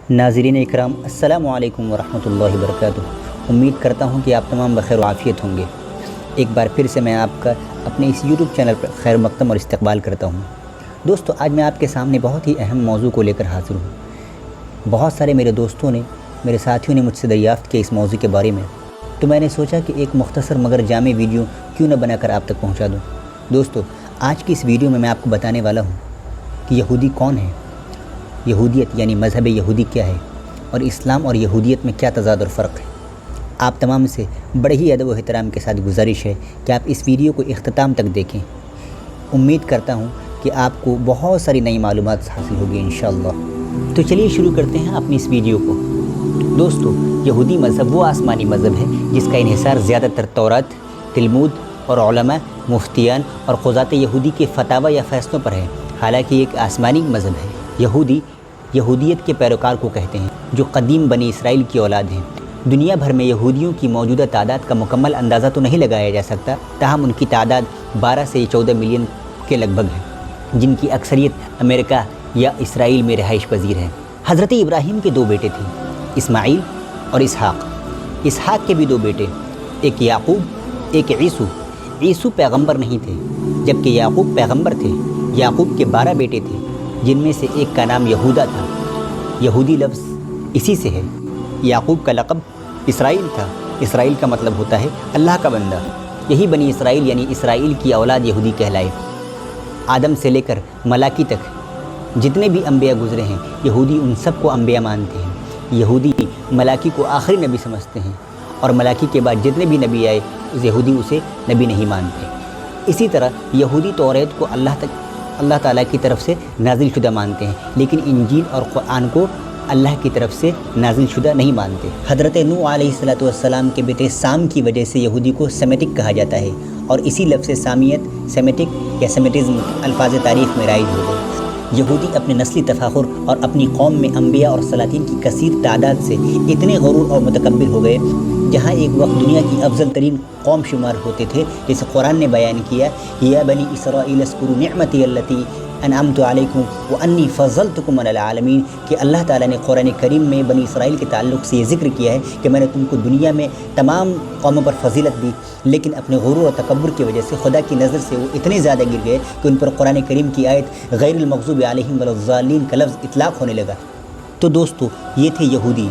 ناظرین اکرام، السلام علیکم ورحمۃ اللہ وبرکاتہ۔ امید کرتا ہوں کہ آپ تمام بخیر و عافیت ہوں گے۔ ایک بار پھر سے میں آپ کا اپنے اس یوٹیوب چینل پر خیر مقدم اور استقبال کرتا ہوں۔ دوستو، آج میں آپ کے سامنے بہت ہی اہم موضوع کو لے کر حاضر ہوں۔ بہت سارے میرے دوستوں نے، میرے ساتھیوں نے مجھ سے دریافت کیا اس موضوع کے بارے میں، تو میں نے سوچا کہ ایک مختصر مگر جامع ویڈیو کیوں نہ بنا کر آپ تک پہنچا دوں۔ دوستو، آج کی اس ویڈیو میں آپ کو بتانے والا ہوں کہ یہودی کون ہے، یہودیت یعنی مذہب یہودی کیا ہے، اور اسلام اور یہودیت میں کیا تضاد اور فرق ہے۔ آپ تمام سے بڑے ہی ادب و احترام کے ساتھ گزارش ہے کہ آپ اس ویڈیو کو اختتام تک دیکھیں۔ امید کرتا ہوں کہ آپ کو بہت ساری نئی معلومات حاصل ہوگی انشاءاللہ۔ تو چلیے شروع کرتے ہیں اپنی اس ویڈیو کو۔ دوستو، یہودی مذہب وہ آسمانی مذہب ہے جس کا انحصار زیادہ تر تورات، تلمود اور علماء، مفتیان اور قضات یہودی کے فتاوی یا فیصلوں پر ہے۔ حالانکہ یہ ایک آسمانی مذہب ہے۔ یہودیت کے پیروکار کو کہتے ہیں جو قدیم بنی اسرائیل کی اولاد ہیں۔ دنیا بھر میں یہودیوں کی موجودہ تعداد کا مکمل اندازہ تو نہیں لگایا جا سکتا، تاہم ان کی تعداد 12 سے 14 ملین کے لگ بھگ ہے، جن کی اکثریت امریکہ یا اسرائیل میں رہائش پذیر ہے۔ حضرت ابراہیم کے 2 بیٹے تھے، اسماعیل اور اسحاق۔ اسحاق کے بھی 2 بیٹے، ایک یعقوب، ایک عیسو۔ عیسو پیغمبر نہیں تھے، جبکہ یعقوب پیغمبر تھے۔ یعقوب کے 12 بیٹے تھے، جن میں سے ایک کا نام یہودا تھا۔ یہودی لفظ اسی سے ہے۔ یعقوب کا لقب اسرائیل تھا۔ اسرائیل کا مطلب ہوتا ہے اللہ کا بندہ۔ یہی بنی اسرائیل یعنی اسرائیل کی اولاد یہودی کہلائے۔ آدم سے لے کر ملاکی تک جتنے بھی انبیاء گزرے ہیں، یہودی ان سب کو انبیاء مانتے ہیں۔ یہودی ملاکی کو آخری نبی سمجھتے ہیں، اور ملاکی کے بعد جتنے بھی نبی آئے یہودی اسے نبی نہیں مانتے۔ اسی طرح یہودی توریت کو اللہ تعالیٰ کی طرف سے نازل شدہ مانتے ہیں، لیکن انجیل اور قرآن کو اللہ کی طرف سے نازل شدہ نہیں مانتے۔ حضرت نوح علیہ السلام کے بیٹے سام کی وجہ سے یہودی کو سیمیٹک کہا جاتا ہے، اور اسی لفظ سامیت سیمیٹک یا سیمیٹزم الفاظ تاریخ میں رائج ہو گئے۔ یہودی اپنے نسلی تفاخر اور اپنی قوم میں انبیاء اور سلاطین کی کثیر تعداد سے اتنے غرور اور متکبر ہو گئے، جہاں ایک وقت دنیا کی افضل ترین قوم شمار ہوتے تھے، جیسے قرآن نے بیان کیا، یا بنی اسرائیل اذکروا نعمتی التی انعمت علیکم وانی فضلتکم علی العالمین، کہ اللہ تعالیٰ نے قرآن کریم میں بنی اسرائیل کے تعلق سے یہ ذکر کیا ہے کہ میں نے تم کو دنیا میں تمام قوموں پر فضیلت دی، لیکن اپنے غرور اور تکبر کی وجہ سے خدا کی نظر سے وہ اتنے زیادہ گر گئے کہ ان پر قرآن کریم کی آیت غیر المغضوب علیہم ولا الضالین کا لفظ اطلاق ہونے لگا۔ تو دوستو، یہ تھے یہودی۔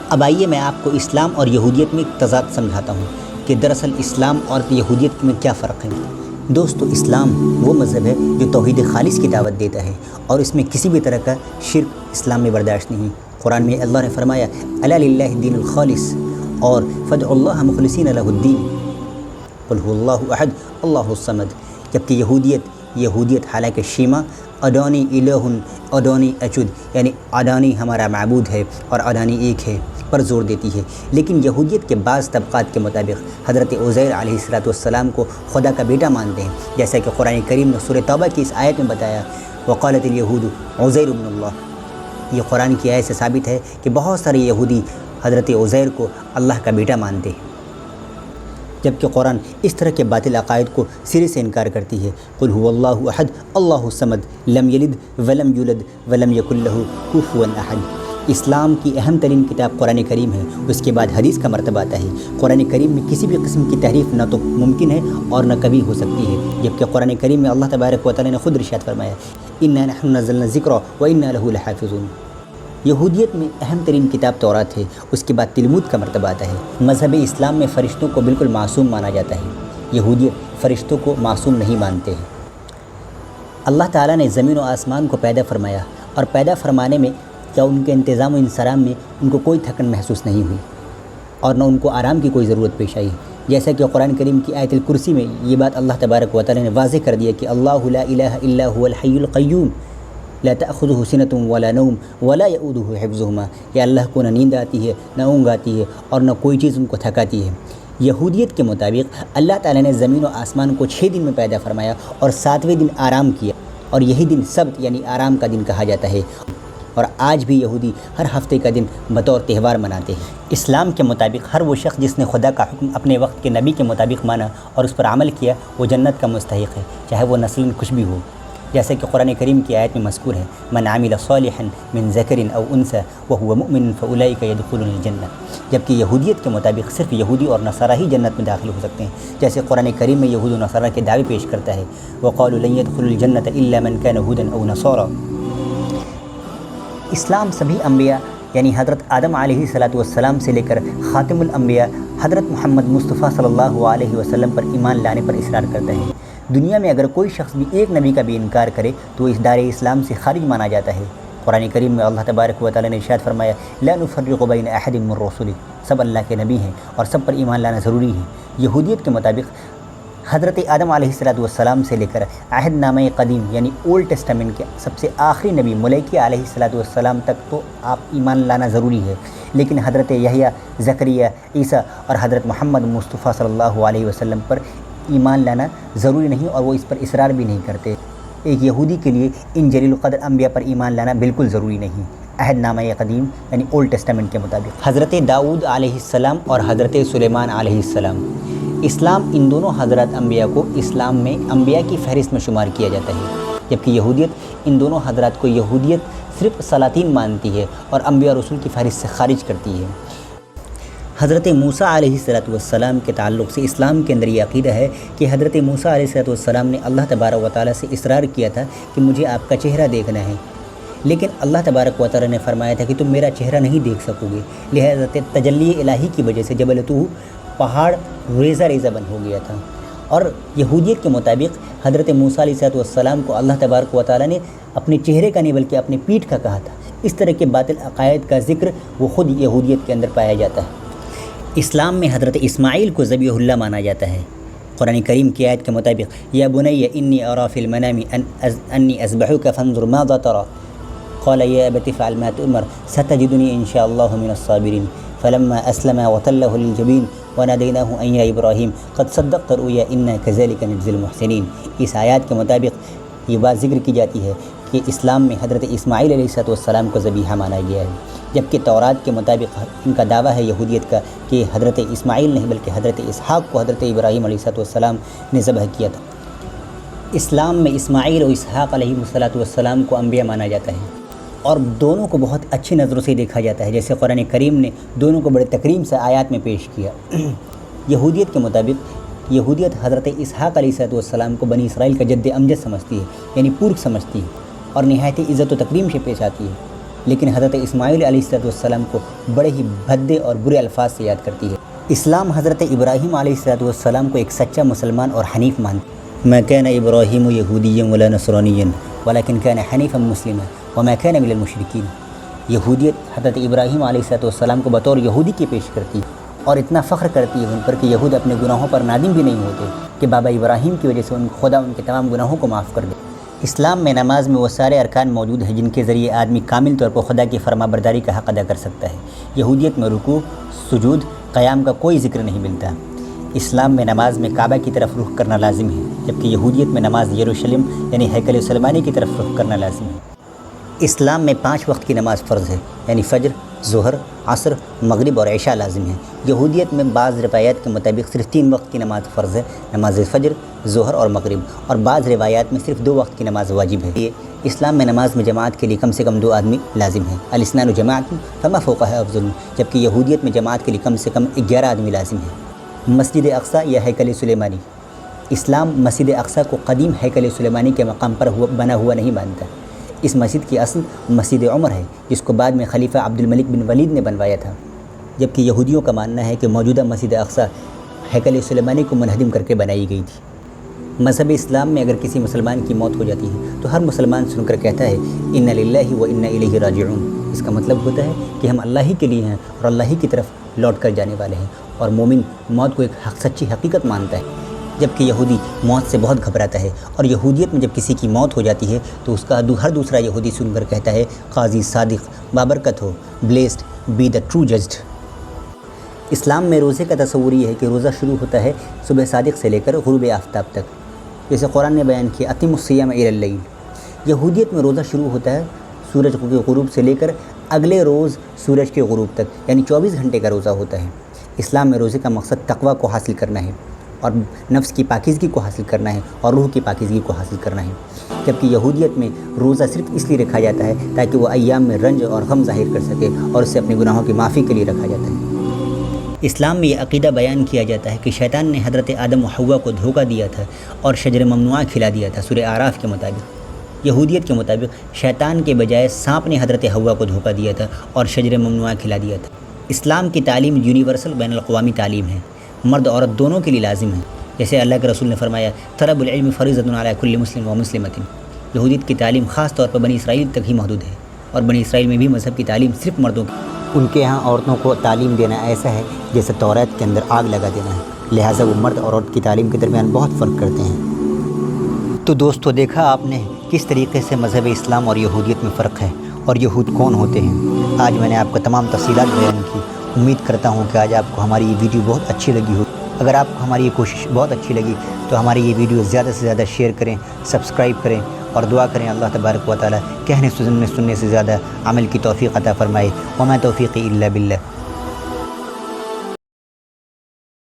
اب آئیے میں آپ کو اسلام اور یہودیت میں تضاد سمجھاتا ہوں کہ دراصل اسلام اور یہودیت میں کیا فرق ہے۔ دوستو، اسلام وہ مذہب ہے جو توحید خالص کی دعوت دیتا ہے، اور اس میں کسی بھی طرح کا شرک اسلام میں برداشت نہیں۔ قرآن میں اللہ نے فرمایا الا للہ الدین الخالص، اور فادعوا اللہ مخلصین لہ الدین قل هو اللہ احد اللہ الصمد۔ جبکہ یہودیت حالانکہ شیما ادونی الہ ادونی اچد یعنی ادونی ہمارا معبود ہے اور ادونی ایک ہے پر زور دیتی ہے، لیکن یہودیت کے بعض طبقات کے مطابق حضرت عزیر علیہ السلام کو خدا کا بیٹا مانتے ہیں، جیسا کہ قرآن کریم نے سورہ توبہ کی اس آیت میں بتایا وقالت الیہود عزیر ابن اللہ۔ یہ قرآن کی آیت سے ثابت ہے کہ بہت سارے یہودی حضرت عزیر کو اللہ کا بیٹا مانتے ہیں، جبکہ قرآن اس طرح کے باطل عقائد کو سرے سے انکار کرتی ہے۔ قل هو اللہ احد اللہ الصمد لم یلد ولم یولد ولم یکن لہ کفوا احد۔ اسلام کی اہم ترین کتاب قرآن کریم ہے، اس کے بعد حدیث کا مرتبہ آتا ہے۔ قرآن کریم میں کسی بھی قسم کی تحریف نہ تو ممکن ہے اور نہ کبھی ہو سکتی ہے، جبکہ قرآن کریم میں اللہ تبارک و تعالیٰ نے خود ارشاد فرمایا انا نحن نزلنا الذکر وانا لہ لحافظون۔ یہودیت میں اہم ترین کتاب تورات ہے، اس کے بعد تلمود کا مرتبہ آتا ہے۔ مذہب اسلام میں فرشتوں کو بالکل معصوم مانا جاتا ہے، یہودیت فرشتوں کو معصوم نہیں مانتے ہیں۔ اللہ تعالیٰ نے زمین و آسمان کو پیدا فرمایا، اور پیدا فرمانے میں یا ان کے انتظام و انصرام میں ان کو کوئی تھکن محسوس نہیں ہوئی، اور نہ ان کو آرام کی کوئی ضرورت پیش آئی، جیسا کہ قرآن کریم کی آیت الکرسی میں یہ بات اللہ تبارک و تعالیٰ نے واضح کر دیا کہ اللہ لا الہ الا هو الحی القیوم لا تأخذہ سنۃ ولا نوم ولا یؤودہ حفظہما، کہ اللہ کو نہ نیند آتی ہے، نہ اونگ آتی ہے، اور نہ کوئی چیز ان کو تھکاتی ہے۔ یہودیت کے مطابق اللہ تعالیٰ نے زمین و آسمان کو 6 دن میں پیدا فرمایا اور 7ویں دن آرام کیا، اور یہی دن سبت یعنی آرام کا دن کہا جاتا ہے، اور آج بھی یہودی ہر ہفتے کا دن بطور تہوار مناتے ہیں۔ اسلام کے مطابق ہر وہ شخص جس نے خدا کا حکم اپنے وقت کے نبی کے مطابق مانا اور اس پر عمل کیا، وہ جنت کا مستحق ہے، چاہے وہ نسلاً کچھ بھی ہو۔ جیسے کہ قرآن کریم کی آیت میں مذکور ہے من عمل صالحا من ذکر او انثى وهو مؤمن فاولئک يدخلون الجنہ، جبکہ یہودیت کے مطابق صرف یہودی اور نصارہ ہی جنت میں داخل ہو سکتے ہیں، جیسے قرآن کریم میں یہود و نصارہ کے دعوے پیش کرتا ہے وقالوا لن يدخلوا الجنة الا من كان هودا او نصارى۔ اسلام سبھی انبیاء یعنی حضرت آدم علیہ السلام سے لے کر خاتم الانبیاء حضرت محمد مصطفیٰ صلی اللہ علیہ وسلم پر ایمان لانے پر اصرار کرتا ہے۔ دنیا میں اگر کوئی شخص بھی ایک نبی کا بھی انکار کرے تو اس دائرۂ اسلام سے خارج مانا جاتا ہے۔ قرآن کریم میں اللہ تبارک و تعالیٰ نے ارشاد فرمایا لا نفرق بین احد من رسله، سب اللہ کے نبی ہیں اور سب پر ایمان لانا ضروری ہے۔ یہودیت کے مطابق حضرت آدم علیہ السلام سے لے کر عہد نامہ قدیم یعنی اولڈ ٹیسٹامنٹ کے سب سے آخری نبی ملائکہ علیہ السلام تک تو آپ ایمان لانا ضروری ہے، لیکن حضرت یحییٰ، زکریا، عیسیٰ اور حضرت محمد مصطفیٰ صلی اللہ علیہ وسلم پر ایمان لانا ضروری نہیں اور وہ اس پر اصرار بھی نہیں کرتے۔ ایک یہودی کے لیے ان جلیل القدر انبیاء پر ایمان لانا بالکل ضروری نہیں۔ عہد نامہ قدیم یعنی اولڈ ٹیسٹامنٹ کے مطابق حضرت داؤد علیہ السلام اور حضرت سلیمان علیہ السلام، اسلام ان دونوں حضرات انبیاء کو اسلام میں انبیاء کی فہرست میں شمار کیا جاتا ہے، جبکہ یہودیت ان دونوں حضرات کو یہودیت صرف سلاطین مانتی ہے اور انبیاء رسول کی فہرست سے خارج کرتی ہے۔ حضرت موسیٰ علیہ السلام کے تعلق سے اسلام کے اندر یہ عقیدہ ہے کہ حضرت موسیٰ علیہ السلام نے اللہ تبارک و تعالیٰ سے اصرار کیا تھا کہ مجھے آپ کا چہرہ دیکھنا ہے، لیکن اللہ تبارک و تعالیٰ نے فرمایا تھا کہ تم میرا چہرہ نہیں دیکھ سکو گے، لہذا تجلی الہی کی وجہ سے جبل طور پہاڑ ریزہ ریزہ بن ہو گیا تھا۔ اور یہودیت کے مطابق حضرت موسیٰ علیہ السلام کو اللہ تبارک و تعالیٰ نے اپنے چہرے کا نہیں بلکہ اپنے پیٹھ کا کہا تھا۔ اس طرح کے باطل عقائد کا ذکر وہ خود یہودیت کے اندر پایا جاتا ہے۔ اسلام میں حضرت اسماعیل کو ذبیح اللہ مانا جاتا ہے۔ قرآن کریم کی آیت کے مطابق یا بنی انی ارا فی المنام انی اذبحک فانظر ماذا تری قال یا ابت افعل ما تؤمر ستجدنی ان شاء اللہ من الصابرین فلما اسلم وتله للجبین ونادیناہ ان یا ابراہیم قد صدقت الرؤیا انا کذلک نجزی المحسنین۔ اس آیات کے مطابق یہ بات ذکر کی جاتی ہے کہ اسلام میں حضرت اسماعیل علیہ السلام کو ذبیحہ مانا گیا ہے، جبکہ تورات کے مطابق ان کا دعویٰ ہے یہودیت کا کہ حضرت اسماعیل نہیں بلکہ حضرت اسحاق کو حضرت ابراہیم علیہ السلام نے ذبح کیا تھا۔ اسلام میں اسماعیل اور اسحاق علیہ السلام کو انبیاء مانا جاتا ہے اور دونوں کو بہت اچھی نظروں سے دیکھا جاتا ہے، جیسے قرآن کریم نے دونوں کو بڑے تکریم سے آیات میں پیش کیا۔ یہودیت کے مطابق یہودیت حضرت اسحاق علیہ السلام کو بنی اسرائیل کا جد امجد سمجھتی ہے، یعنی پورک سمجھتی ہے اور نہایت عزت و تکریم سے پیش آتی ہے، لیکن حضرت اسماعیل علیہ السلام کو بڑے ہی بھدے اور برے الفاظ سے یاد کرتی ہے۔ اسلام حضرت ابراہیم علیہ السلام کو ایک سچا مسلمان اور حنیف مانتا ہے۔ ما كان ابراہیم یہودیا ولا نصرانیا ولكن كان حنیفا مسلما وما كان من المشرکین۔ یہودیت حضرت ابراہیم علیہ السلام کو بطور یہودی کی پیش کرتی ہے اور اتنا فخر کرتی ہے ان پر کہ یہود اپنے گناہوں پر نادم بھی نہیں ہوتے کہ بابا ابراہیم کی وجہ سے خدا ان کے تمام گناہوں کو معاف کر دے۔ اسلام میں نماز میں وہ سارے ارکان موجود ہیں جن کے ذریعے آدمی کامل طور پر خدا کی فرما برداری کا حق ادا کر سکتا ہے۔ یہودیت میں رکوع، سجود، قیام کا کوئی ذکر نہیں ملتا۔ اسلام میں نماز میں کعبہ کی طرف رخ کرنا لازم ہے، جبکہ یہودیت میں نماز یروشلم یعنی ہیکل سلیمانی کی طرف رخ کرنا لازم ہے۔ اسلام میں 5 وقت کی نماز فرض ہے، یعنی فجر، ظہر، عصر، مغرب اور عشاء لازم ہے۔ یہودیت میں بعض روایات کے مطابق صرف 3 وقت کی نماز فرض ہے، نماز فجر، ظہر اور مغرب، اور بعض روایات میں صرف 2 وقت کی نماز واجب ہے۔ اسلام میں نماز میں جماعت کے لیے کم سے کم 2 آدمی لازم ہیں، الاثنان جماعت فما فوقها افضل، جبکہ یہودیت میں جماعت کے لیے کم سے کم 11 آدمی لازم ہیں۔ مسجد اقصیٰ یا ہیکل سلیمانی، اسلام مسجد اقصیٰ کو قدیم ہیکل سلیمانی کے مقام پر بنا ہوا نہیں مانتا۔ اس مسجد کی اصل مسجد عمر ہے، جس کو بعد میں خلیفہ عبد الملک بن ولید نے بنوایا تھا، جبکہ یہودیوں کا ماننا ہے کہ موجودہ مسجد اقصیٰ ہیکل سلیمانی کو منہدم کر کے بنائی گئی تھی۔ مذہب اسلام میں اگر کسی مسلمان کی موت ہو جاتی ہے تو ہر مسلمان سن کر کہتا ہے انا للہ و انا الیہ راجعون۔ اس کا مطلب ہوتا ہے کہ ہم اللہ ہی کے لیے ہیں اور اللہ ہی کی طرف لوٹ کر جانے والے ہیں، اور مومن موت کو ایک سچی حقیقت مانتا ہے، جبکہ یہودی موت سے بہت گھبراتا ہے۔ اور یہودیت میں جب کسی کی موت ہو جاتی ہے تو اس کا ہر دوسرا یہودی سن کر کہتا ہے قاضی صادق بابرکت ہو، blessed be the true judged. Islam میں روزے کا تصور یہ ہے کہ روزہ شروع ہوتا ہے صبح صادق سے لے کر غروب آفتاب تک، جیسے قرآن نے بیان کیا اتم الصیام الی اللیل۔ یہودیت میں روزہ شروع ہوتا ہے سورج کے غروب سے لے کر اگلے روز سورج کے غروب تک، یعنی 24 گھنٹے کا روزہ ہوتا ہے۔ اسلام میں روزے کا مقصد تقوی کو حاصل کرنا ہے۔ اور نفس کی پاکیزگی کو حاصل کرنا ہے اور روح کی پاکیزگی کو حاصل کرنا ہے، جبکہ یہودیت میں روزہ صرف اس لیے رکھا جاتا ہے تاکہ وہ ایام میں رنج اور غم ظاہر کر سکے اور اسے اپنے گناہوں کی معافی کے لیے رکھا جاتا ہے۔ اسلام میں یہ عقیدہ بیان کیا جاتا ہے کہ شیطان نے حضرت آدم و حوا کو دھوکہ دیا تھا اور شجر ممنوعہ کھلا دیا تھا۔ سورہ اعراف کے مطابق، یہودیت کے مطابق شیطان کے بجائے سانپ نے حضرت حوا کو دھوکہ دیا تھا اور شجر ممنوعہ کھلا دیا تھا۔ اسلام کی تعلیم یونیورسل بین الاقوامی تعلیم ہے، مرد عورت دونوں کے لیے لازم ہے، جیسے اللہ کے رسول نے فرمایا طلب العلم فریضۃ علی کل مسلم و مسلمۃ۔ یہودیت کی تعلیم خاص طور پر بنی اسرائیل تک ہی محدود ہے، اور بنی اسرائیل میں بھی مذہب کی تعلیم صرف مردوں کی۔ ان کے ہاں عورتوں کو تعلیم دینا ایسا ہے جیسے توریت کے اندر آگ لگا دینا ہے، لہٰذا وہ مرد اور عورت کی تعلیم کے درمیان بہت فرق کرتے ہیں۔ تو دوستو، دیکھا آپ نے کس طریقے سے مذہب اسلام اور یہودیت میں فرق ہے اور یہود کون ہوتے ہیں۔ آج میں نے آپ کو تمام تفصیلات بیان کی۔ امید کرتا ہوں کہ آج آپ کو ہماری یہ ویڈیو بہت اچھی لگی ہو۔ اگر آپ کو ہماری یہ کوشش بہت اچھی لگی تو ہماری یہ ویڈیو زیادہ سے زیادہ شیئر کریں، سبسکرائب کریں اور دعا کریں اللہ تبارک و تعالیٰ کہنے سننے سے زیادہ عمل کی توفیق عطا فرمائے۔ وما توفیقی الا باللہ۔